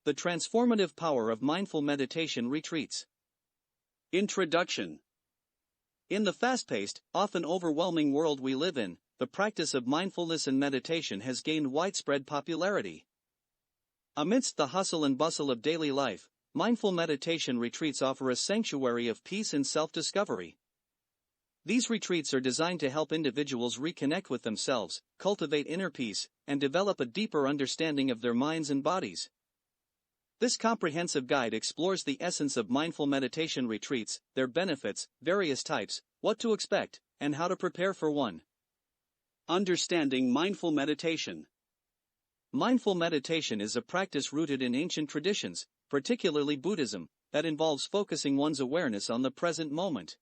The transformative power of mindful meditation retreats. Introduction. In the fast-paced, often overwhelming world we live in, the practice of mindfulness and meditation has gained widespread popularity. Amidst the hustle and bustle of daily life, mindful meditation retreats offer a sanctuary of peace and self-discovery. These retreats are designed to help individuals reconnect with themselves, cultivate inner peace, and develop a deeper understanding of their minds and bodies. This comprehensive guide explores the essence of mindful meditation retreats, their benefits, various types, what to expect, and how to prepare for one. Understanding mindful meditation. Mindful meditation is a practice rooted in ancient traditions, particularly Buddhism, that involves focusing one's awareness on the present moment.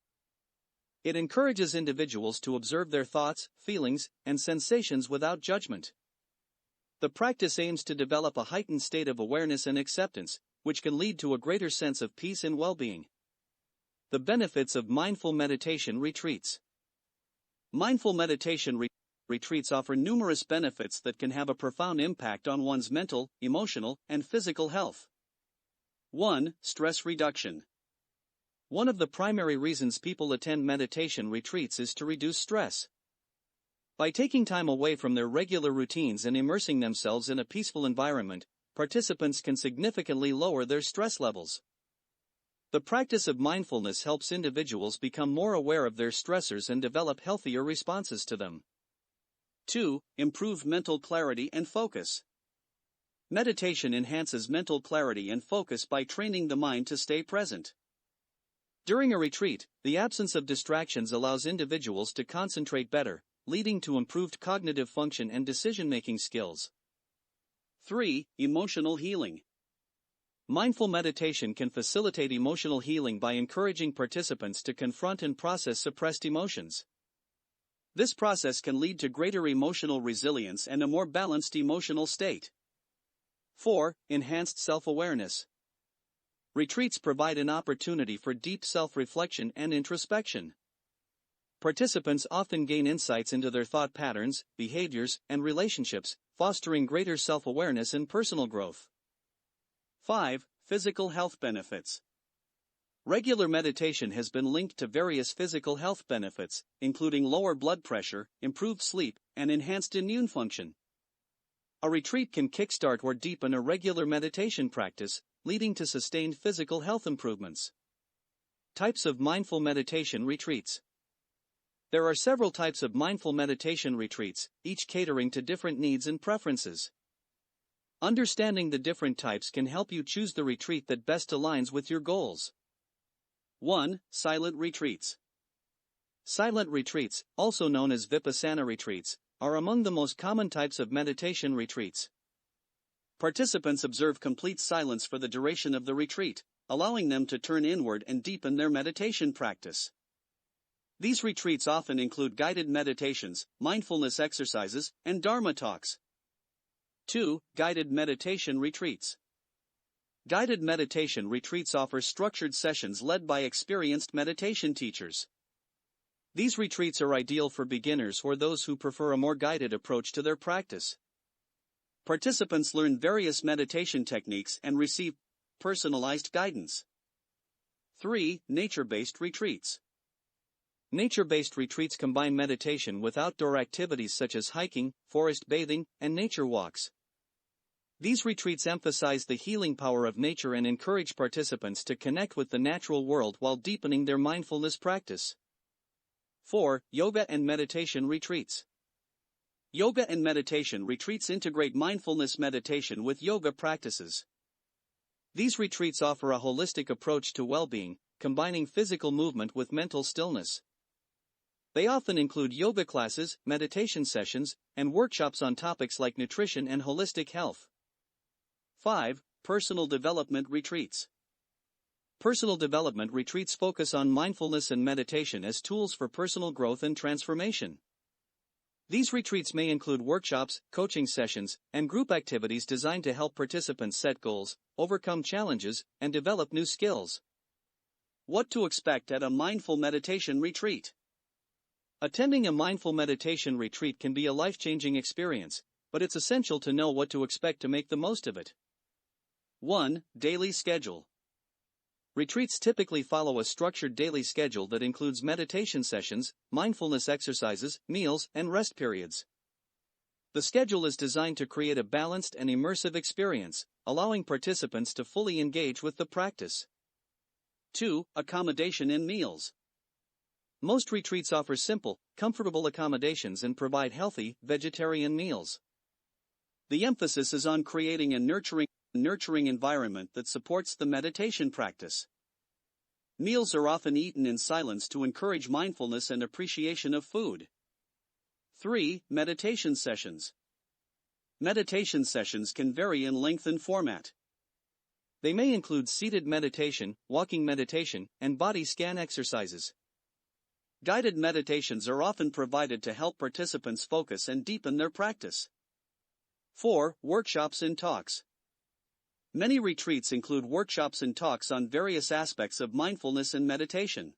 It encourages individuals to observe their thoughts, feelings, and sensations without judgment. The practice aims to develop a heightened state of awareness and acceptance, which can lead to a greater sense of peace and well-being. The benefits of mindful meditation retreats. Mindful meditation retreats offer numerous benefits that can have a profound impact on one's mental, emotional, and physical health. 1. Stress reduction. One of the primary reasons people attend meditation retreats is to reduce stress. By taking time away from their regular routines and immersing themselves in a peaceful environment, participants can significantly lower their stress levels. The practice of mindfulness helps individuals become more aware of their stressors and develop healthier responses to them. 2. Improve mental clarity and focus. Meditation enhances mental clarity and focus by training the mind to stay present. During a retreat, the absence of distractions allows individuals to concentrate better, leading to improved cognitive function and decision-making skills. 3. Emotional healing. Mindful meditation can facilitate emotional healing by encouraging participants to confront and process suppressed emotions. This process can lead to greater emotional resilience and a more balanced emotional state. 4. Enhanced self-awareness. Retreats provide an opportunity for deep self-reflection and introspection. Participants often gain insights into their thought patterns, behaviors, and relationships, fostering greater self-awareness and personal growth. 5. Physical health benefits. Regular meditation has been linked to various physical health benefits, including lower blood pressure, improved sleep, and enhanced immune function. A retreat can kickstart or deepen a regular meditation practice, leading to sustained physical health improvements. Types of mindful meditation retreats. There are several types of mindful meditation retreats, each catering to different needs and preferences. Understanding the different types can help you choose the retreat that best aligns with your goals. 1. Silent retreats. Silent retreats, also known as Vipassana retreats, are among the most common types of meditation retreats. Participants observe complete silence for the duration of the retreat, allowing them to turn inward and deepen their meditation practice. These retreats often include guided meditations, mindfulness exercises, and Dharma talks. 2. Guided meditation retreats. Guided meditation retreats offer structured sessions led by experienced meditation teachers. These retreats are ideal for beginners or those who prefer a more guided approach to their practice. Participants learn various meditation techniques and receive personalized guidance. 3. Nature-based retreats. Nature-based retreats combine meditation with outdoor activities such as hiking, forest bathing, and nature walks. These retreats emphasize the healing power of nature and encourage participants to connect with the natural world while deepening their mindfulness practice. 4. Yoga and meditation retreats. Yoga and meditation retreats integrate mindfulness meditation with yoga practices. These retreats offer a holistic approach to well-being, combining physical movement with mental stillness. They often include yoga classes, meditation sessions, and workshops on topics like nutrition and holistic health. 5. Personal development retreats. Personal development retreats focus on mindfulness and meditation as tools for personal growth and transformation. These retreats may include workshops, coaching sessions, and group activities designed to help participants set goals, overcome challenges, and develop new skills. What to expect at a mindful meditation retreat. Attending a mindful meditation retreat can be a life-changing experience, but it's essential to know what to expect to make the most of it. 1. Daily schedule. Retreats typically follow a structured daily schedule that includes meditation sessions, mindfulness exercises, meals, and rest periods. The schedule is designed to create a balanced and immersive experience, allowing participants to fully engage with the practice. 2. Accommodation in meals. Most retreats offer simple, comfortable accommodations and provide healthy, vegetarian meals. The emphasis is on creating a nurturing environment that supports the meditation practice. Meals are often eaten in silence to encourage mindfulness and appreciation of food. 3. Meditation sessions. Meditation sessions can vary in length and format. They may include seated meditation, walking meditation, and body scan exercises. Guided meditations are often provided to help participants focus and deepen their practice. 4. Workshops and talks. Many retreats include workshops and talks on various aspects of mindfulness and meditation.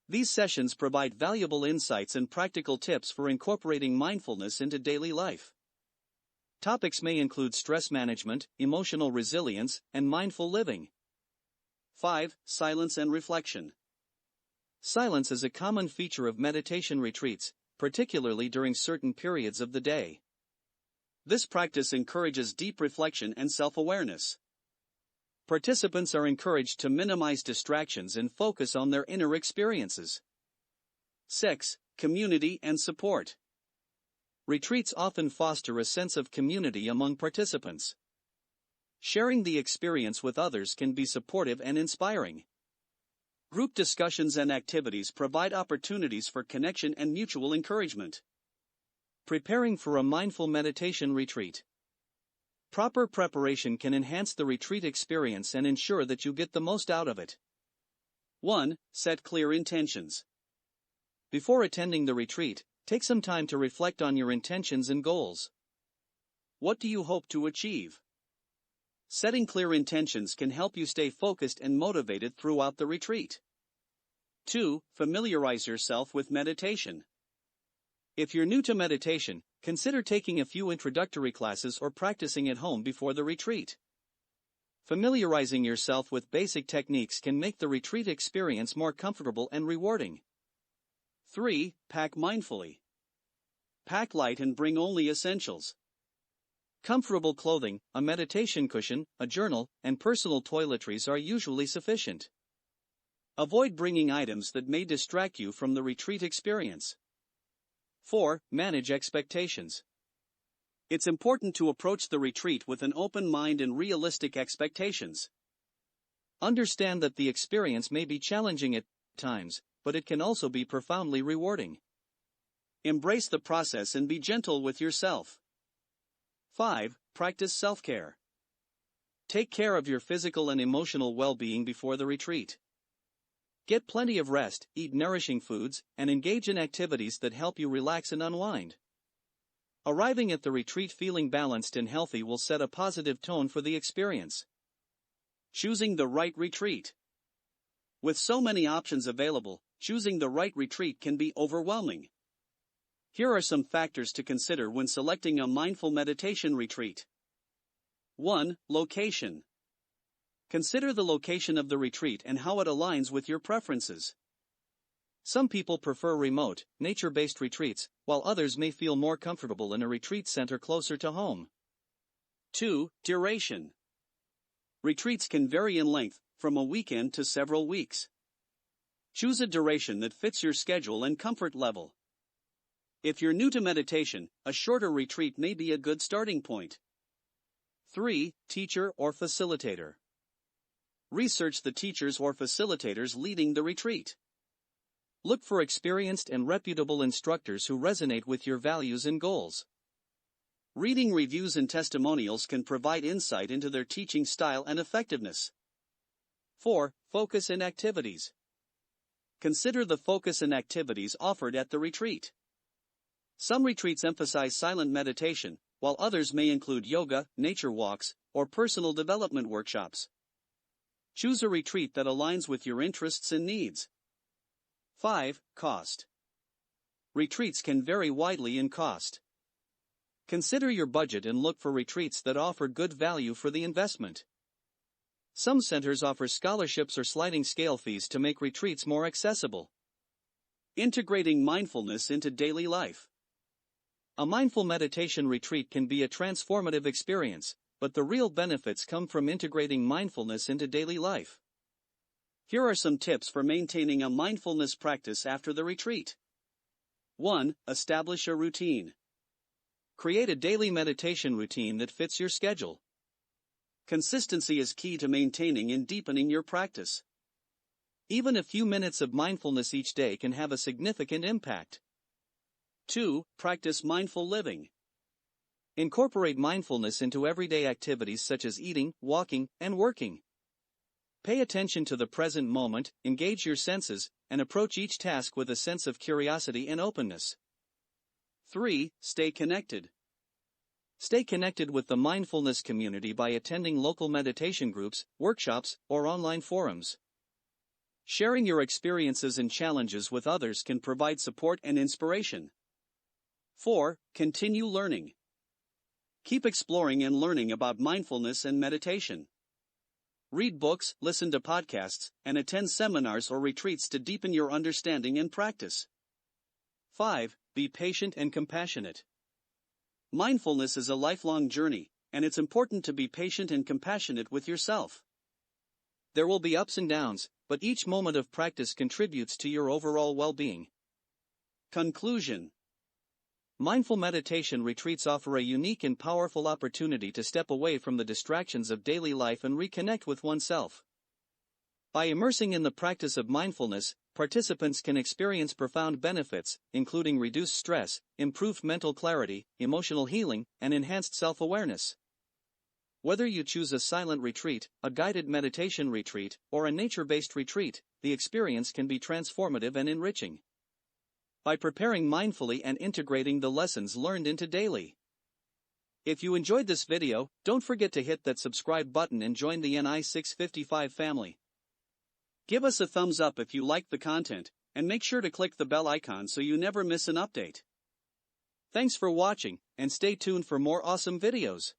These sessions provide valuable insights and practical tips for incorporating mindfulness into daily life. Topics may include stress management, emotional resilience, and mindful living. 5. Silence and reflection. Silence is a common feature of meditation retreats, particularly during certain periods of the day. This practice encourages deep reflection and self-awareness. Participants are encouraged to minimize distractions and focus on their inner experiences. 6. Community and support. Retreats often foster a sense of community among participants. Sharing the experience with others can be supportive and inspiring. Group discussions and activities provide opportunities for connection and mutual encouragement. Preparing for a mindful meditation retreat. Proper preparation can enhance the retreat experience and ensure that you get the most out of it. 1. Set clear intentions. Before attending the retreat, take some time to reflect on your intentions and goals. What do you hope to achieve? Setting clear intentions can help you stay focused and motivated throughout the retreat. 2. Familiarize yourself with meditation. If you're new to meditation, consider taking a few introductory classes or practicing at home before the retreat. Familiarizing yourself with basic techniques can make the retreat experience more comfortable and rewarding. 3. Pack mindfully. Pack light and bring only essentials. Comfortable clothing, a meditation cushion, a journal, and personal toiletries are usually sufficient. Avoid bringing items that may distract you from the retreat experience. 4. Manage expectations. It's important to approach the retreat with an open mind and realistic expectations. Understand that the experience may be challenging at times, but it can also be profoundly rewarding. Embrace the process and be gentle with yourself. 5. Practice self-care. Take care of your physical and emotional well-being before the retreat. Get plenty of rest, eat nourishing foods, and engage in activities that help you relax and unwind. Arriving at the retreat feeling balanced and healthy will set a positive tone for the experience. Choosing the right retreat. With so many options available, choosing the right retreat can be overwhelming. Here are some factors to consider when selecting a mindful meditation retreat. 1. Location. Consider the location of the retreat and how it aligns with your preferences. Some people prefer remote, nature-based retreats, while others may feel more comfortable in a retreat center closer to home. 2. Duration. Retreats can vary in length, from a weekend to several weeks. Choose a duration that fits your schedule and comfort level. If you're new to meditation, a shorter retreat may be a good starting point. 3. Teacher or facilitator. Research the teachers or facilitators leading the retreat. Look for experienced and reputable instructors who resonate with your values and goals. Reading reviews and testimonials can provide insight into their teaching style and effectiveness. 4. Focus and activities. Consider the focus and activities offered at the retreat. Some retreats emphasize silent meditation, while others may include yoga, nature walks, or personal development workshops. Choose a retreat that aligns with your interests and needs. 5. Cost. Retreats can vary widely in cost. Consider your budget and look for retreats that offer good value for the investment. Some centers offer scholarships or sliding scale fees to make retreats more accessible. Integrating mindfulness into daily life. A mindful meditation retreat can be a transformative experience, but the real benefits come from integrating mindfulness into daily life. Here are some tips for maintaining a mindfulness practice after the retreat. 1. Establish a routine. Create a daily meditation routine that fits your schedule. Consistency is key to maintaining and deepening your practice. Even a few minutes of mindfulness each day can have a significant impact. 2. Practice mindful living. Incorporate mindfulness into everyday activities such as eating, walking, and working. Pay attention to the present moment, engage your senses, and approach each task with a sense of curiosity and openness. 3. Stay connected. Stay connected with the mindfulness community by attending local meditation groups, workshops, or online forums. Sharing your experiences and challenges with others can provide support and inspiration. 4. Continue learning. Keep exploring and learning about mindfulness and meditation. Read books, listen to podcasts, and attend seminars or retreats to deepen your understanding and practice. 5. Be patient and compassionate. Mindfulness is a lifelong journey, and it's important to be patient and compassionate with yourself. There will be ups and downs, but each moment of practice contributes to your overall well-being. Conclusion. Mindful meditation retreats offer a unique and powerful opportunity to step away from the distractions of daily life and reconnect with oneself. By immersing in the practice of mindfulness, participants can experience profound benefits, including reduced stress, improved mental clarity, emotional healing, and enhanced self-awareness. Whether you choose a silent retreat, a guided meditation retreat, or a nature-based retreat, the experience can be transformative and enriching. By preparing mindfully and integrating the lessons learned into daily. If you enjoyed this video, don't forget to hit that subscribe button and join the NI 655 family. Give us a thumbs up if you liked the content, and make sure to click the bell icon so you never miss an update. Thanks for watching, and stay tuned for more awesome videos.